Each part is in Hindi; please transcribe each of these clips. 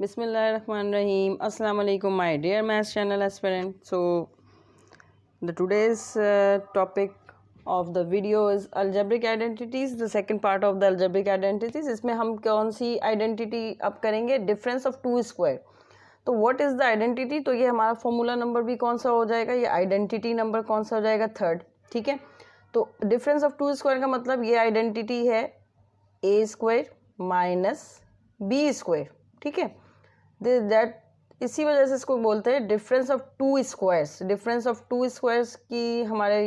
Bismillahirrahmanirrahim. Assalamu alaikum, my dear maths channel aspirant. So the today's topic of the video is algebraic identities, the second part of the algebraic identities. इसमें हम कौन सी identity अब करेंगे? Difference of two square. तो what is the identity? तो ये हमारा फॉर्मूला नंबर भी कौन सा हो जाएगा? ये आइडेंटिटी नंबर कौन सा हो जाएगा? थर्ड. ठीक है. तो डिफरेंस ऑफ टू स्क्वायर का मतलब ये आइडेंटिटी है ए स्क्वायर माइनस बी स्क्वायर. ठीक है. दैट इसी वजह से इसको बोलते हैं difference of to squares. Difference of to squares की हमारे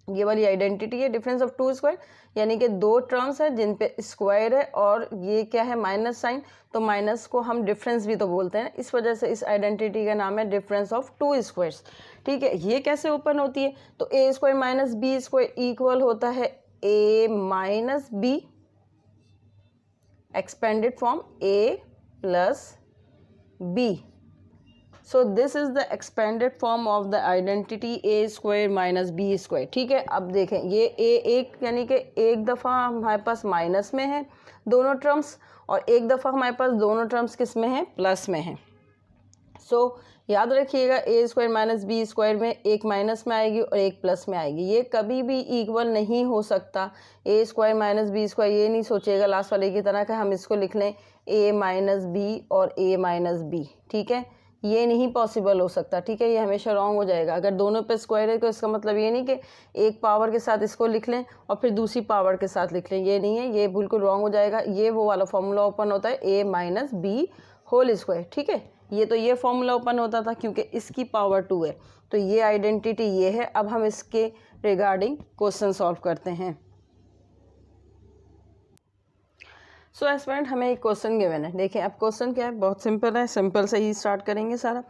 ये वाली आइडेंटिटी है डिफरेंस ऑफ टू स्क्वायर, यानी कि दो टर्म्स है जिन पे स्क्वायर है और ये क्या है माइनस साइन, तो माइनस को हम डिफरेंस भी तो बोलते हैं. इस वजह से इस आइडेंटिटी का नाम है डिफरेंस ऑफ टू स्क्वायर्स. ठीक है. ये कैसे ओपन होती है? तो A square minus B square equal होता है A minus B expanded form A plus b. So this is the expanded form of the identity a square minus b square. ठीक है. अब देखें ये a एक यानी कि एक दफ़ा हमारे पास माइनस में है दोनों टर्म्स और एक दफ़ा हमारे पास दोनों टर्म्स किस में है? प्लस में है. सो याद रखिएगा ए स्क्वायर माइनस बी स्क्वायर में एक माइनस में आएगी और एक प्लस में आएगी. ये कभी भी इक्वल नहीं हो सकता. ए स्क्वायर माइनस बी स्क्वायर ये नहीं सोचिएगा लास्ट वाले की तरह कि हम इसको लिख लें ए माइनस बी और ए माइनस बी. ठीक है. ये नहीं पॉसिबल हो सकता. ठीक है. ये हमेशा रॉन्ग हो जाएगा. अगर दोनों पे स्क्वायर है तो इसका मतलब ये नहीं कि एक पावर के साथ इसको लिख लें और फिर दूसरी पावर के साथ लिख लें. ये नहीं है. ये बिल्कुल रॉन्ग हो जाएगा. ये वो वाला फॉर्मूला ओपन होता है A minus B whole square. ठीक है. ये फॉर्मूला ओपन होता था क्योंकि इसकी पावर 2 है. तो ये आइडेंटिटी ये है. अब हम इसके रिगार्डिंग क्वेश्चन सॉल्व करते हैं. सो एस्पिरेंट हमें एक क्वेश्चन गिवन है. देखें अब क्वेश्चन क्या है, बहुत सिंपल है. सिंपल से ही स्टार्ट करेंगे सारा.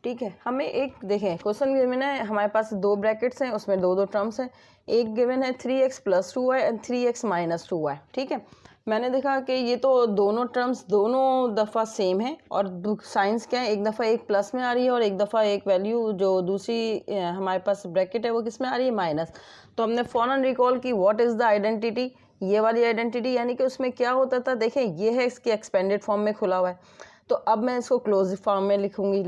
ठीक है. हमें एक देखें क्वेश्चन गिवन है. हमारे पास दो ब्रैकेट्स हैं, उसमें दो टर्म्स हैं. एक गिवन है 3x plus 2y and 3x minus 2y. ठीक है. मैंने देखा कि ये तो दोनों टर्म्स दोनों दफ़ा सेम है और साइंस क्या है, एक दफ़ा एक प्लस में आ रही है और एक दफ़ा एक वैल्यू जो दूसरी हमारे पास ब्रैकेट है वो किस में आ रही है? माइनस. तो हमने फ़ौरन रिकॉल की व्हाट इज़ द आइडेंटिटी, ये वाली आइडेंटिटी. यानी कि उसमें क्या होता था, देखें ये है इसकी एक्सपेंडेड फॉर्म में खुला हुआ है. तो अब मैं इसको क्लोज फॉर्म में लिखूंगी.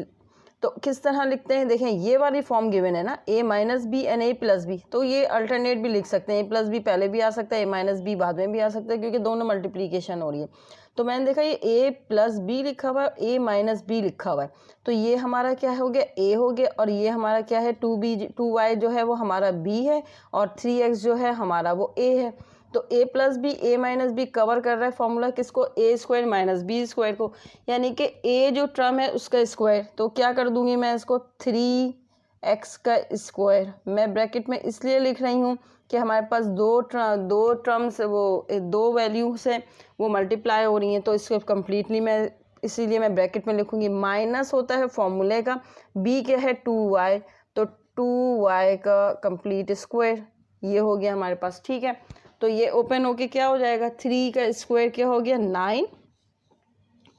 तो किस तरह लिखते हैं? देखें ये वाली फॉर्म गिवन है ना, A minus B and A plus B. तो ये अल्टरनेट भी लिख सकते हैं. ए प्लस बी पहले भी आ सकता है, ए माइनस बी बाद में भी आ सकता है क्योंकि दोनों मल्टीप्लीकेशन हो रही है. तो मैंने देखा ये ए प्लस बी लिखा हुआ है, ए माइनस बी लिखा हुआ है. तो ये हमारा क्या हो गया? ए हो गया. और ये हमारा क्या है? 2y जो है वो हमारा बी है और 3x जो है हमारा वो ए है. तो a plus B A minus B cover कर रहा है फॉर्मूला किसको? A square minus B square को. यानी कि a जो टर्म है उसका स्क्वायर. तो क्या कर दूंगी मैं इसको? 3x का स्क्वायर. मैं ब्रैकेट में इसलिए लिख रही हूँ कि हमारे पास दो टर्म्स वो दो वैल्यूज हैं वो मल्टीप्लाई हो रही हैं. तो इसको कम्प्लीटली मैं इसीलिए मैं ब्रैकेट में लिखूँगी. माइनस होता है फॉर्मूले का. b क्या है? 2y. तो 2y का कंप्लीट स्क्वायर ये हो गया हमारे पास. ठीक है. तो ये ओपन होके क्या हो जाएगा? 3 का स्क्वायर क्या हो गया? 9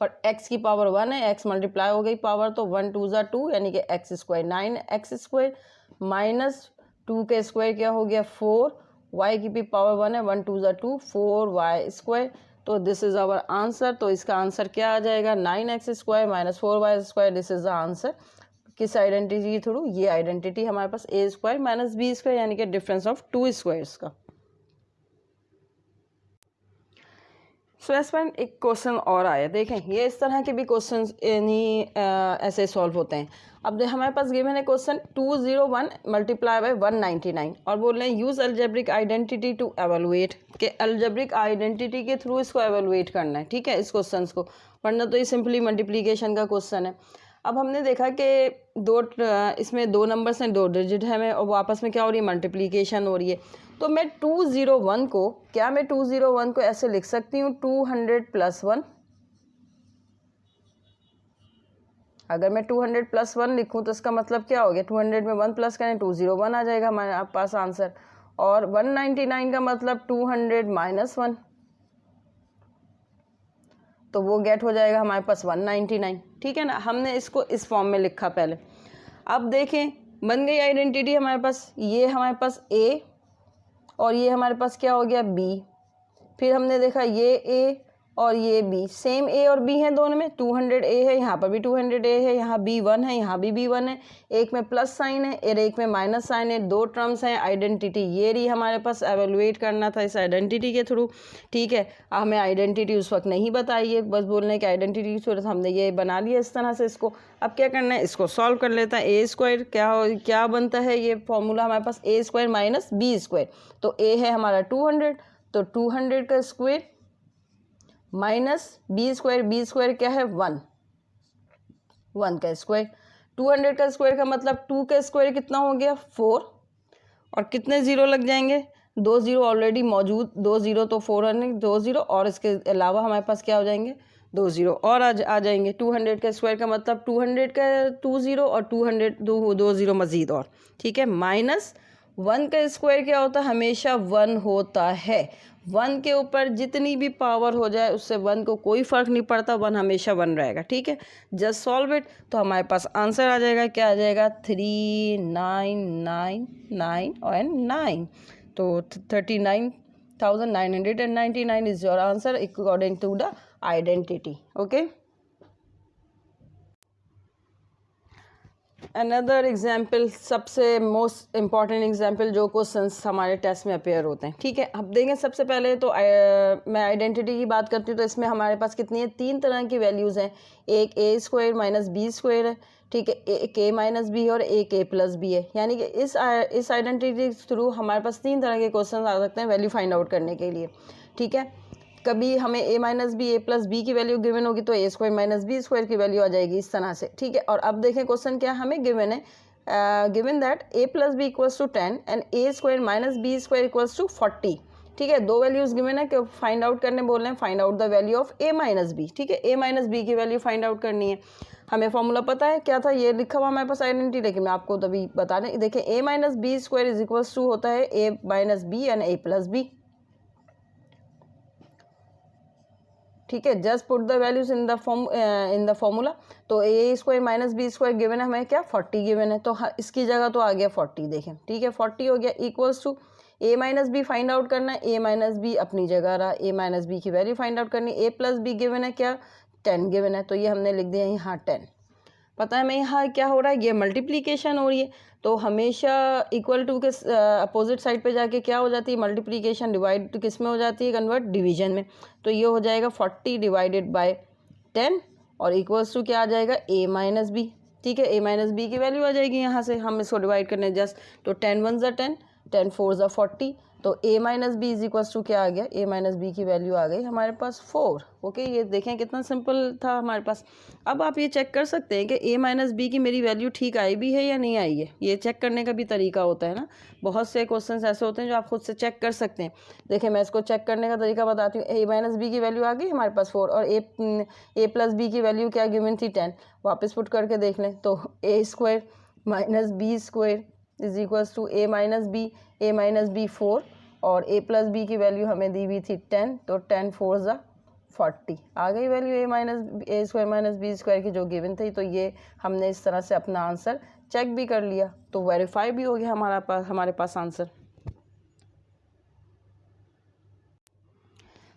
और x की पावर 1 है. x मल्टीप्लाई हो गई पावर, तो 1 2 ज़ा 2 यानी कि x square 9x square minus 2 का स्क्वायर क्या हो गया? 4. y की भी पावर 1 है. 1 2 ज़ा 2 4y स्क्वायर. तो दिस इज़ आवर आंसर. तो इसका आंसर क्या आ जाएगा? 9x square minus 4y square. This is the answer. किस आइडेंटिटी के थ्रू? ये आइडेंटिटी हमारे पास ए स्क्वायर माइनस बी स्क्वायर यानी कि डिफरेंस ऑफ टू स्क्वायर्स का. सो एस्पिरेंट एक क्वेश्चन और आया. देखें ये इस तरह के भी क्वेश्चन ऐसे सॉल्व होते हैं. अब हमारे पास गिवन है क्वेश्चन 201 मल्टीप्लाई बाय 199 और बोल रहे हैं use algebraic identity to evaluate, के अलजेब्रिक आइडेंटिटी के थ्रू इसको एवेलुएट करना है. ठीक है. इस क्वेश्चन को, वरना तो ये सिंपली मल्टीप्लीकेशन का क्वेश्चन है. अब हमने देखा कि इसमें दो नंबर्स हैं, दो डिजिट है और वो आपस में क्या हो रही है? मल्टीप्लीकेशन हो रही है. तो मैं 201 को क्या मैं 201 को ऐसे लिख सकती हूँ 200 प्लस 1. अगर मैं 200 प्लस 1 लिखूँ तो इसका मतलब क्या हो गया? 200 में 1 प्लस करें 201 आ जाएगा हमारे पास आंसर. और 199 का मतलब 200 माइनस 1, तो वो गेट हो जाएगा हमारे पास 199. ठीक है ना. हमने इसको इस फॉर्म में लिखा पहले. अब देखें बन गई आइडेंटिटी हमारे पास. ये हमारे पास a और ये हमारे पास क्या हो गया? b. फिर हमने देखा ये a और ये बी, सेम ए और बी है दोनों में, 200 ए है, यहाँ पर भी 200 ए है, यहाँ बी 1 है, यहाँ भी 1 है, एक में प्लस साइन है और एक में माइनस साइन है, दो टर्म्स हैं, आइडेंटिटी ये रही हमारे पास, एवेलुएट करना था इस आइडेंटिटी के थ्रू। ठीक है, हमें आइडेंटिटी उस वक्त नहीं बताई है, बस बोलने की आइडेंटिटी की सूरत हमने ये बना लिया इस तरह से। इसको अब क्या करना है, इसको सॉल्व कर लेता है। ए स्क्वायर क्या बनता है, ये फॉर्मूला हमारे पास ए स्क्वायर माइनस बी स्क्वायर, तो ए है हमारा 200, तो 200 का स्क्वायर माइनस बी स्क्वायर क्या है 1 का स्क्वायर, 200 का स्क्वायर का मतलब 2 का स्क्वायर कितना हो गया 4, और कितने ज़ीरो लग जाएंगे, 2 ज़ीरो ऑलरेडी मौजूद, 2 ज़ीरो तो 400, 2 ज़ीरो और इसके अलावा हमारे पास क्या हो जाएंगे 2 ज़ीरो और आ जाएंगे। 200 का स्क्वायर का मतलब 200 का 2 ज़ीरो और 200 दो ज़ीरो मज़ीद और, ठीक है। माइनस 1 का स्क्वायर क्या होता है, हमेशा 1 होता है, 1 के ऊपर जितनी भी पावर हो जाए उससे 1 को कोई फ़र्क नहीं पड़ता, 1 हमेशा 1 रहेगा। ठीक है, जस्ट सॉल्व इट, तो हमारे पास आंसर आ जाएगा, क्या आ जाएगा 3999 और 9, तो 39,999 is your answer according to the identity. Okay, another example, सबसे मोस्ट इम्पॉर्टेंट एग्जाम्पल जो क्वेश्चंस हमारे टेस्ट में अपेयर होते हैं। ठीक है, अब देखें सबसे पहले तो मैं आइडेंटिटी की बात करती हूँ, तो इसमें हमारे पास कितनी है, 3 तरह की वैल्यूज़ हैं, एक ए स्क्वायर माइनस बी स्क्वायर है, ठीक है, एक ए माइनस बी है और एक ए प्लस बी है, यानी कि इस आइडेंटिटी के थ्रू हमारे पास 3 तरह के क्वेश्चन आ सकते हैं वैल्यू फाइंड आउट करने के लिए। ठीक है, कभी हमें a minus B A plus B की वैल्यू गिवन होगी तो A square minus B square की वैल्यू आ जाएगी इस तरह से। ठीक है, और अब देखें क्वेश्चन क्या हमें गिवन है, given that a plus B equals to 10 and A square minus B square equals to 40। ठीक है, दो वैल्यूज गिवन है कि फाइंड आउट करने बोल रहे हैं, find out the value of a minus B. ठीक है, a माइनस बी की वैल्यू फाइंड आउट करनी है, हमें फॉर्मूला पता है क्या था, ये लिखा हुआ हमारे पास आइडेंटिटी, लेकिन मैं आपको तभी बता दें, देखिए a minus B square is equals to होता है a minus B and a plus B. ठीक है, just put the values in the formula, तो A square minus B square given है हमें क्या 40 गिवन है, तो इसकी जगह तो आ गया 40, देखें। ठीक है, 40 हो गया, equals to A minus B find out करना है, ए माइनस बी अपनी जगह रहा, ए माइनस बी की वैल्यू फाइंड आउट करनी, ए प्लस बी गिवन है क्या 10 गिवन है, तो ये हमने लिख दिया यहाँ 10। पता है हमें यहाँ क्या हो रहा है, ये मल्टीप्लिकेशन हो रही है, तो हमेशा इक्वल टू के अपोजिट साइड पे जाके क्या हो जाती है, मल्टीप्लिकेशन डिवाइड किस में हो जाती है, कन्वर्ट डिवीजन में, तो ये हो जाएगा 40 डिवाइडेड बाय 10 और इक्वल्स टू क्या आ जाएगा a माइनस बी। ठीक है, a माइनस बी की वैल्यू आ जाएगी, यहाँ से हम इसको डिवाइड करने जस्ट, तो 10 1 ज़ा 10, 10 4 ज़ा 40, तो a minus B is equals to क्या आ गया, a माइनस बी की वैल्यू आ गई हमारे पास 4। ओके, ये देखें कितना सिंपल था हमारे पास। अब आप ये चेक कर सकते हैं कि a माइनस बी की मेरी वैल्यू ठीक आई भी है या नहीं आई है, ये चेक करने का भी तरीका होता है ना, बहुत से क्वेश्चंस ऐसे होते हैं जो आप खुद से चेक कर सकते हैं। देखिए मैं इसको चेक करने का तरीका बताती हूँ, a माइनस बी की वैल्यू आ गई हमारे पास 4 और a प्लस बी की वैल्यू क्या गिवन थी 10, वापस पुट करके देख लें, तो a square minus B square is equals to a minus B 4 और a प्लस बी की वैल्यू हमें दी हुई थी 10, तो 10 4 ज़ा 40 आ गई वैल्यू ए स्क्वायर माइनस बी स्क्वायर की जो गिवन थी। तो ये हमने इस तरह से अपना आंसर चेक भी कर लिया, तो वेरीफाई भी हो गया हमारे पास answer.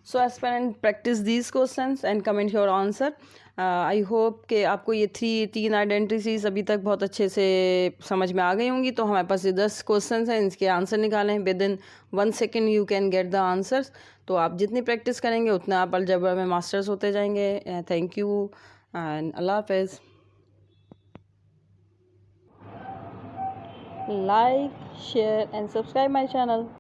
So aspirant practice these questions and comment your answer. I hope कि आपको ये तीन आइडेंटिटीज अभी तक बहुत अच्छे से समझ में आ गई होंगी। तो हमारे पास ये 10 क्वेश्चंस हैं, इसके आंसर निकालें, with in 1 second you can get the answers. तो आप जितनी प्रैक्टिस करेंगे उतना आप अलजबरा में मास्टर्स होते जाएंगे। थैंक यू एंड अल्लाह हाफिज़। Like share and subscribe my channel.